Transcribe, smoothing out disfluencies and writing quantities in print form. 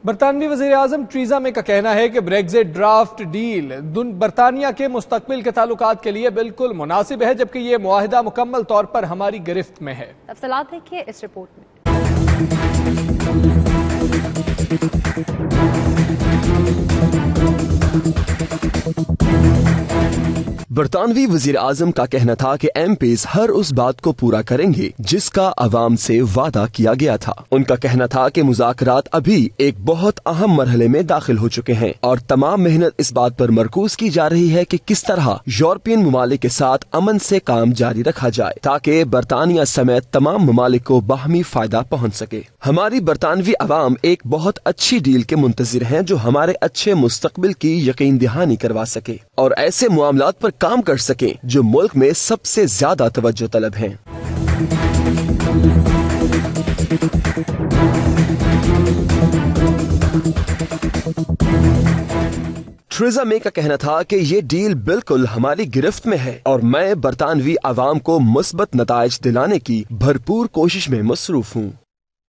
برطانوی وزیر اعظم Theresa May کا کہنا ہے کہ بریگزٹ ڈرافٹ ڈیل برطانیہ کے مستقبل کے تعلقات کے لیے بالکل مناسب ہے، جبکہ یہ معاہدہ مکمل طور پر ہماری گرفت میں ہے۔ تفصیلات دیکھیے اس رپورٹ میں۔ برطانوی وزیر اعظم کا کہنا تھا کہ ایم پیز ہر اس بات کو پورا کریں گے جس کا عوام سے وعدہ کیا گیا تھا۔ ان کا کہنا تھا کہ مذاکرات ابھی ایک بہت اہم مرحلے میں داخل ہو چکے ہیں اور تمام محنت اس بات پر مرکوز کی جا رہی ہے کہ کس طرح یورپین ممالک کے ساتھ امن سے کام جاری رکھا جائے تاکہ برطانیہ سمیت تمام ممالک کو باہمی فائدہ پہنچ سکے۔ ہماری برطانوی عوام ایک بہت اچھی ڈیل کے منتظر ہیں جو ہمارے اچھے مستقبل کی یقین دہانی کروا سکے اور ایسے معاملات پر کام کر سکیں جو ملک میں سب سے زیادہ توجہ طلب ہیں۔ ٹریزا مے کا کہنا تھا کہ یہ ڈیل بالکل ہماری گرفت میں ہے اور میں برطانوی عوام کو مثبت نتائج دلانے کی بھرپور کوشش میں مصروف ہوں۔